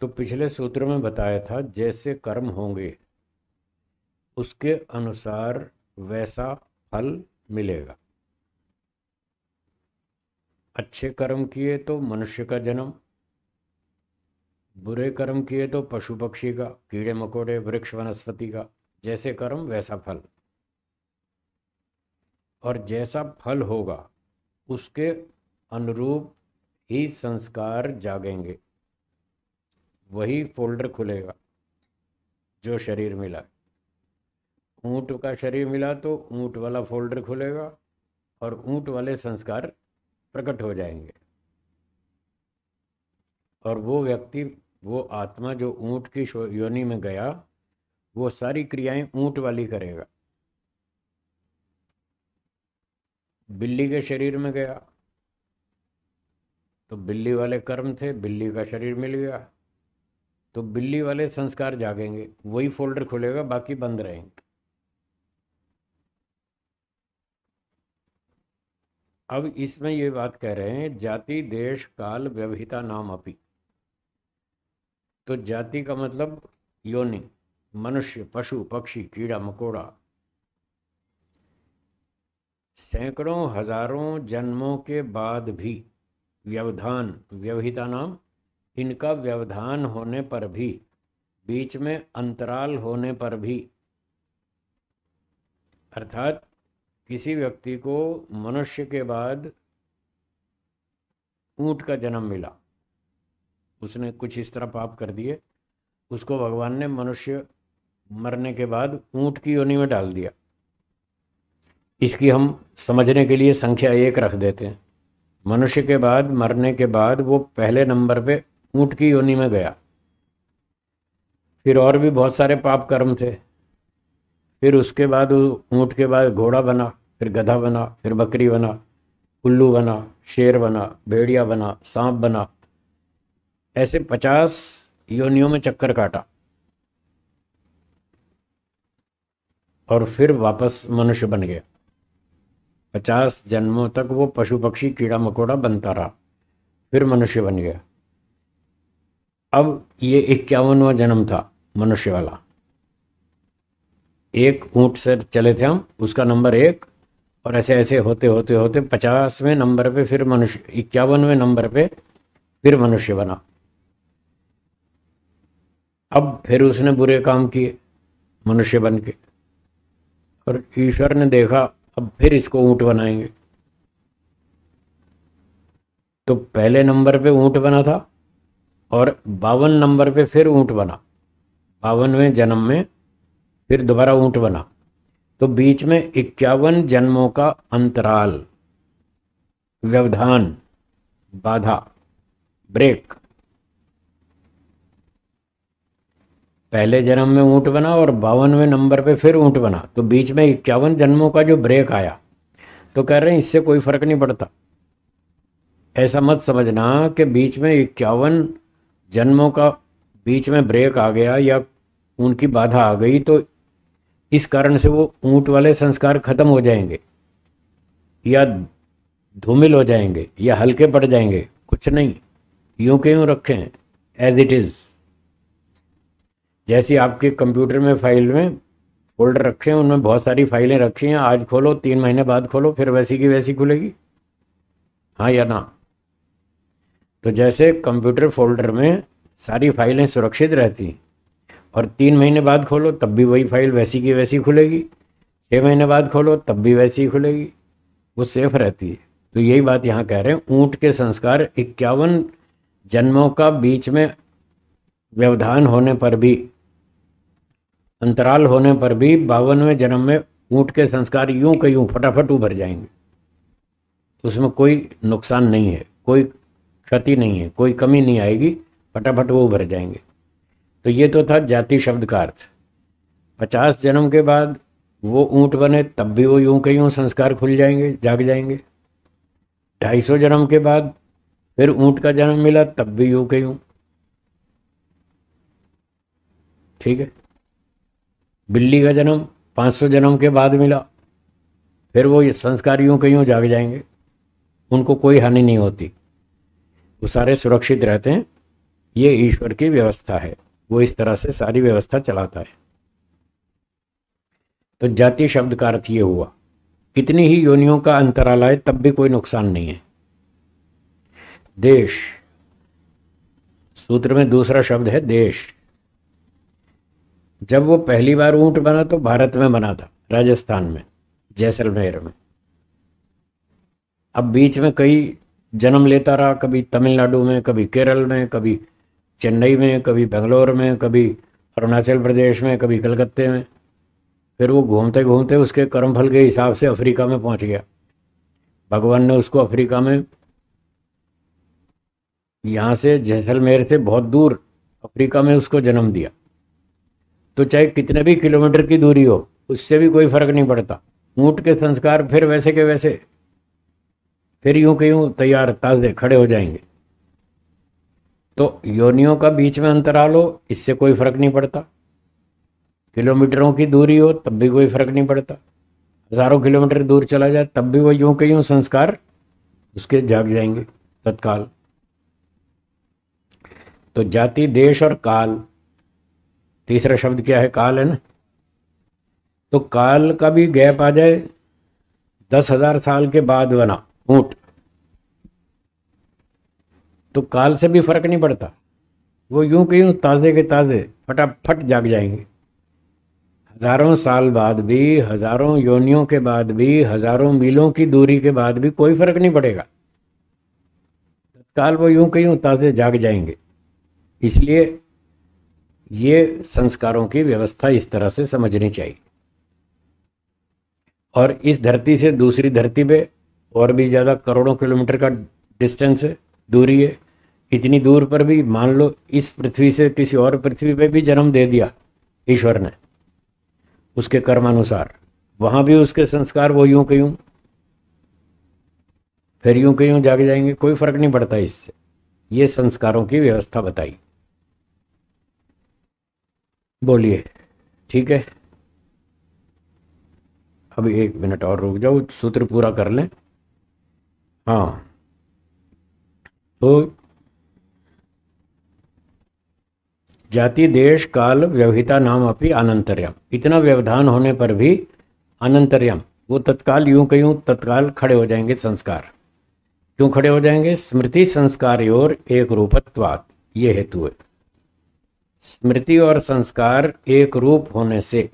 तो पिछले सूत्र में बताया था जैसे कर्म होंगे उसके अनुसार वैसा फल मिलेगा। अच्छे कर्म किए तो मनुष्य का जन्म, बुरे कर्म किए तो पशु पक्षी का, कीड़े मकोड़े, वृक्ष वनस्पति का। जैसे कर्म वैसा फल, और जैसा फल होगा उसके अनुरूप ही संस्कार जागेंगे। वही फोल्डर खुलेगा जो शरीर मिला। ऊंट का शरीर मिला तो ऊंट वाला फोल्डर खुलेगा और ऊंट वाले संस्कार प्रकट हो जाएंगे। और वो व्यक्ति, वो आत्मा जो ऊंट की योनि में गया, वो सारी क्रियाएं ऊंट वाली करेगा। बिल्ली के शरीर में गया तो बिल्ली वाले कर्म थे, बिल्ली का शरीर मिल गया तो बिल्ली वाले संस्कार जागेंगे। वही फोल्डर खुलेगा, बाकी बंद रहेंगे। अब इसमें ये बात कह रहे हैं जाति देश काल व्यवहिता नाम अपि। तो जाति का मतलब योनि, मनुष्य, पशु पक्षी, कीड़ा मकोड़ा। सैकड़ों हजारों जन्मों के बाद भी व्यवधान, व्यवहिता नाम, इनका व्यवधान होने पर भी, बीच में अंतराल होने पर भी, अर्थात किसी व्यक्ति को मनुष्य के बाद ऊंट का जन्म मिला, उसने कुछ इस तरह पाप कर दिए, उसको भगवान ने मनुष्य मरने के बाद ऊंट की योनि में डाल दिया। इसकी हम समझने के लिए संख्या 1 रख देते हैं। मनुष्य के बाद, मरने के बाद वो पहले नंबर पे ऊंट की योनि में गया। फिर और भी बहुत सारे पाप कर्म थे। फिर उसके बाद ऊंट के बाद घोड़ा बना, फिर गधा बना, फिर बकरी बना, उल्लू बना, शेर बना, भेड़िया बना, सांप बना। ऐसे 50 योनियों में चक्कर काटा और फिर वापस मनुष्य बन गया। 50 जन्मों तक वो पशु पक्षी कीड़ा मकोड़ा बनता रहा, फिर मनुष्य बन गया। अब ये 51वां जन्म था मनुष्य वाला। एक ऊंट से चले थे हम, उसका नंबर 1, और ऐसे ऐसे होते होते होते 50वें नंबर पे फिर मनुष्य, 51वें नंबर पे फिर मनुष्य बना। अब फिर उसने बुरे काम किए मनुष्य बन के, और ईश्वर ने देखा अब फिर इसको ऊंट बनाएंगे। तो पहले नंबर पे ऊंट बना था और 52 नंबर पे फिर ऊंट बना। 52वें जन्म में फिर दोबारा ऊंट बना। तो बीच में 51 जन्मों का अंतराल, व्यवधान, बाधा, ब्रेक। पहले जन्म में ऊंट बना और 52वें नंबर पे फिर ऊंट बना। तो बीच में 51 जन्मों का जो ब्रेक आया, तो कह रहे हैं इससे कोई फर्क नहीं पड़ता। ऐसा मत समझना कि बीच में 51 जन्मों का बीच में ब्रेक आ गया या उनकी बाधा आ गई तो इस कारण से वो ऊंट वाले संस्कार खत्म हो जाएंगे या धूमिल हो जाएंगे या हल्के पड़ जाएंगे। कुछ नहीं, यूं के यूं रखें एज इट इज। जैसी आपके कंप्यूटर में फाइल में फोल्डर रखे हैं, उनमें बहुत सारी फाइलें रखी हैं, आज खोलो 3 महीने बाद खोलो फिर वैसी की वैसी खुलेगी, हाँ या ना। तो जैसे कंप्यूटर फोल्डर में सारी फाइलें सुरक्षित रहती हैं और 3 महीने बाद खोलो तब भी वही फाइल वैसी की वैसी खुलेगी, 6 महीने बाद खोलो तब भी वैसी ही खुलेगी, वो सेफ रहती है। तो यही बात यहाँ कह रहे हैं, ऊंट के संस्कार 51 जन्मों का बीच में व्यवधान होने पर भी, अंतराल होने पर भी 52वें जन्म में ऊंट के संस्कार यूं के यूं फटाफट उभर जाएंगे। उसमें कोई नुकसान नहीं है, कोई क्षति नहीं है, कोई कमी नहीं आएगी, फटाफट वो उभर जाएंगे। तो ये तो था जाति शब्द का अर्थ। 50 जन्म के बाद वो ऊंट बने तब भी वो यूं के यूं संस्कार खुल जाएंगे, जाग जाएंगे। 250 जन्म के बाद फिर ऊंट का जन्म मिला तब भी यूं के यूं। ठीक है। बिल्ली का जन्म 500 जन्म के बाद मिला, फिर वो संस्कार यूं के यूं जाग जाएंगे, उनको कोई हानि नहीं होती, वो सारे सुरक्षित रहते हैं। ये ईश्वर की व्यवस्था है, वो इस तरह से सारी व्यवस्था चलाता है। तो जाति शब्द का अर्थ ये हुआ, कितनी ही योनियों का अंतराल आए तब भी कोई नुकसान नहीं है। देश, सूत्र में दूसरा शब्द है देश। जब वो पहली बार ऊंट बना तो भारत में बना था, राजस्थान में, जैसलमेर में। अब बीच में कई जन्म लेता रहा, कभी तमिलनाडु में, कभी केरल में, कभी चेन्नई में, कभी बेंगलोर में, कभी अरुणाचल प्रदेश में, कभी कलकत्ते में। फिर वो घूमते घूमते उसके कर्मफल के हिसाब से अफ्रीका में पहुंच गया। भगवान ने उसको अफ्रीका में, यहाँ से जैसलमेर से बहुत दूर अफ्रीका में उसको जन्म दिया। तो चाहे कितने भी किलोमीटर की दूरी हो, उससे भी कोई फर्क नहीं पड़ता। ऊंट के संस्कार फिर वैसे के वैसे, फिर यूं के यूं तैयार ताजे खड़े हो जाएंगे। तो योनियों का बीच में अंतराल हो, इससे कोई फर्क नहीं पड़ता। किलोमीटरों की दूरी हो तब भी कोई फर्क नहीं पड़ता। हजारों किलोमीटर दूर चला जाए तब भी वो यूं के यूं संस्कार उसके जाग जाएंगे तत्काल। तो जाति, देश और काल, तीसरा शब्द क्या है? काल है ना। तो काल का भी गैप आ जाए, 10,000 साल के बाद बना ऊंट, तो काल से भी फर्क नहीं पड़ता। वो यूं के यूं ताजे के ताजे फटाफट जाग जाएंगे। हजारों साल बाद भी, हजारों योनियों के बाद भी, हजारों मीलों की दूरी के बाद भी कोई फर्क नहीं पड़ेगा। तत्काल वो यूं के यूं ताजे जाग जाएंगे। इसलिए ये संस्कारों की व्यवस्था इस तरह से समझनी चाहिए। और इस धरती से दूसरी धरती पे और भी ज़्यादा करोड़ों किलोमीटर का डिस्टेंस है, दूरी है। इतनी दूर पर भी मान लो इस पृथ्वी से किसी और पृथ्वी पे भी जन्म दे दिया ईश्वर ने उसके कर्मानुसार, वहाँ भी उसके संस्कार वो यूं के यूं फिर यूं के यूं जाग जाएंगे, कोई फर्क नहीं पड़ता इससे। ये संस्कारों की व्यवस्था बताई। बोलिए, ठीक है। अभी 1 मिनट और रुक जाओ, सूत्र पूरा कर लें। हाँ, तो जाति, देश, काल, व्यवहिता नाम अपि अनंतर्यम, इतना व्यवधान होने पर भी अनंतर्यम, वो तत्काल यूं के यूं तत्काल खड़े हो जाएंगे संस्कार। क्यों खड़े हो जाएंगे? स्मृति संस्कार और एक रूपत्वात्, ये हेतु है। स्मृति और संस्कार एक रूप होने से,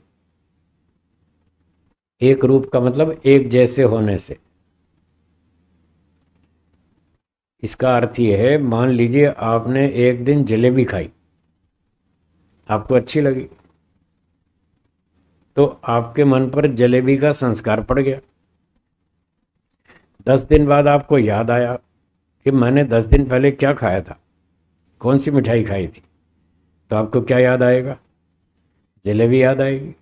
एक रूप का मतलब एक जैसे होने से। इसका अर्थ ये है, मान लीजिए आपने एक दिन जलेबी खाई, आपको अच्छी लगी, तो आपके मन पर जलेबी का संस्कार पड़ गया। 10 दिन बाद आपको याद आया कि मैंने 10 दिन पहले क्या खाया था, कौन सी मिठाई खाई थी, तो आपको क्या याद आएगा? जलेबी याद आएगी।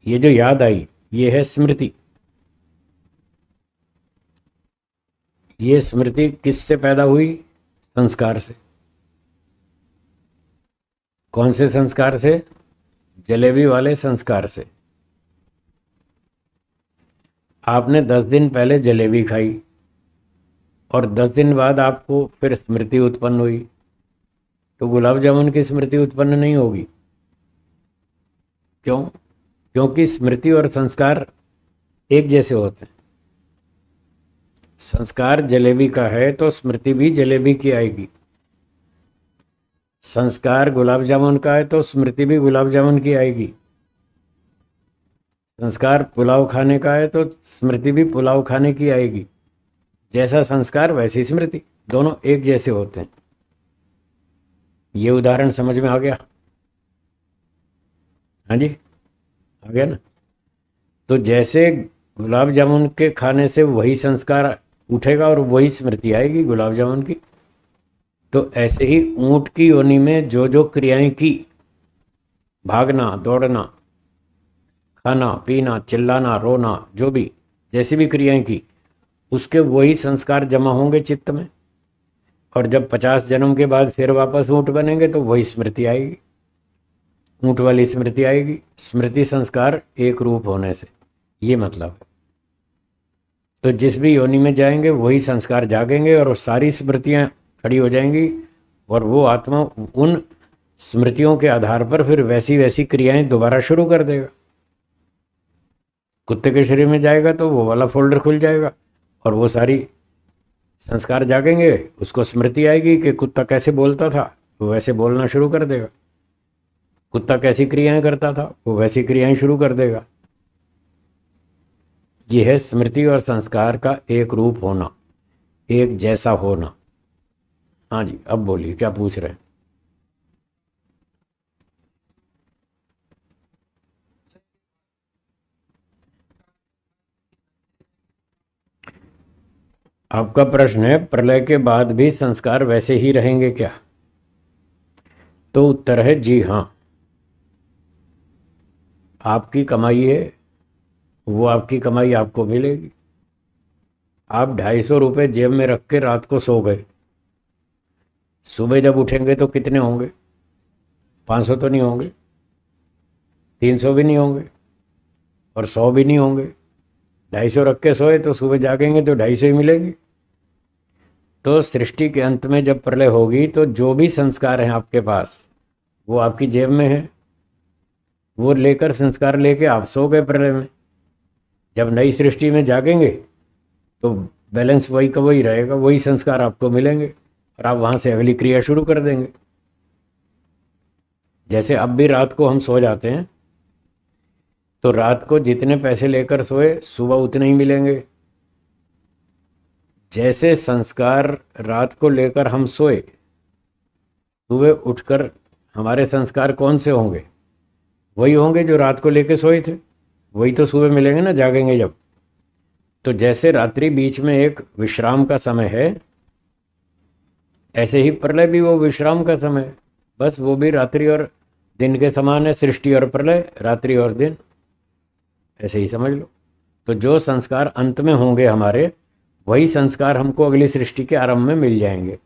ये जो याद आई, ये है स्मृति। ये स्मृति किससे पैदा हुई? संस्कार से। कौन से संस्कार से? जलेबी वाले संस्कार से। आपने 10 दिन पहले जलेबी खाई और 10 दिन बाद आपको फिर स्मृति उत्पन्न हुई, तो गुलाब जामुन की स्मृति उत्पन्न नहीं होगी। क्यों? क्योंकि स्मृति और संस्कार एक जैसे होते हैं। संस्कार जलेबी का है तो स्मृति भी जलेबी की आएगी। संस्कार गुलाब जामुन का है तो स्मृति भी गुलाब जामुन की आएगी। संस्कार पुलाव खाने का है तो स्मृति भी पुलाव खाने की आएगी। जैसा संस्कार वैसी स्मृति, दोनों एक जैसे होते हैं। ये उदाहरण समझ में आ गया? हाँ जी, आ गया ना। तो जैसे गुलाब जामुन के खाने से वही संस्कार उठेगा और वही स्मृति आएगी गुलाब जामुन की, तो ऐसे ही ऊंट की योनि में जो जो क्रियाएं की, भागना, दौड़ना, खाना, पीना, चिल्लाना, रोना, जो भी जैसी भी क्रियाएं की, उसके वही संस्कार जमा होंगे चित्त में। और जब 50 जन्म के बाद फिर वापस ऊंट बनेंगे तो वही स्मृति आएगी, ऊंट वाली स्मृति आएगी। स्मृति संस्कार एक रूप होने से, ये मतलब है। तो जिस भी योनि में जाएंगे वही संस्कार जागेंगे और सारी स्मृतियां खड़ी हो जाएंगी और वो आत्मा उन स्मृतियों के आधार पर फिर वैसी वैसी क्रियाएं दोबारा शुरू कर देगा। कुत्ते के शरीर में जाएगा तो वो वाला फोल्डर खुल जाएगा और वो सारी संस्कार जागेंगे, उसको स्मृति आएगी कि कुत्ता कैसे बोलता था, वो वैसे बोलना शुरू कर देगा। कुत्ता कैसी क्रियाएं करता था, वो वैसी क्रियाएं शुरू कर देगा। ये है स्मृति और संस्कार का एक रूप होना, एक जैसा होना। हाँ जी, अब बोलिए क्या पूछ रहे हैं। आपका प्रश्न है प्रलय के बाद भी संस्कार वैसे ही रहेंगे क्या? तो उत्तर है जी हाँ। आपकी कमाई है, वो आपकी कमाई आपको मिलेगी। आप 250 रुपये जेब में रख के रात को सो गए, सुबह जब उठेंगे तो कितने होंगे? 500 तो नहीं होंगे, 300 भी नहीं होंगे और 100 भी नहीं होंगे। 250 रख के सोए तो सुबह जागेंगे तो 250 ही मिलेंगे। तो सृष्टि के अंत में जब प्रलय होगी तो जो भी संस्कार हैं आपके पास वो आपकी जेब में है, वो लेकर संस्कार लेके आप सो गए प्रलय में। जब नई सृष्टि में जागेंगे तो बैलेंस वही का वही रहेगा, वही संस्कार आपको मिलेंगे और आप वहाँ से अगली क्रिया शुरू कर देंगे। जैसे अब भी रात को हम सो जाते हैं तो रात को जितने पैसे लेकर सोए सुबह उतने ही मिलेंगे। जैसे संस्कार रात को लेकर हम सोए, सुबह उठकर हमारे संस्कार कौन से होंगे? वही होंगे जो रात को लेकर सोए थे, वही तो सुबह मिलेंगे ना जागेंगे जब। तो जैसे रात्रि बीच में एक विश्राम का समय है, ऐसे ही प्रलय भी वो विश्राम का समय है। बस वो भी रात्रि और दिन के समान है। सृष्टि और प्रलय, रात्रि और दिन, ऐसे ही समझ लो। तो जो संस्कार अंत में होंगे हमारे, वही संस्कार हमको अगली सृष्टि के आरंभ में मिल जाएंगे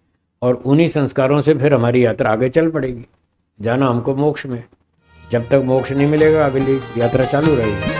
और उन्हीं संस्कारों से फिर हमारी यात्रा आगे चल पड़ेगी। जाना हमको मोक्ष में। जब तक मोक्ष नहीं मिलेगा अगली यात्रा चालू रहेगी।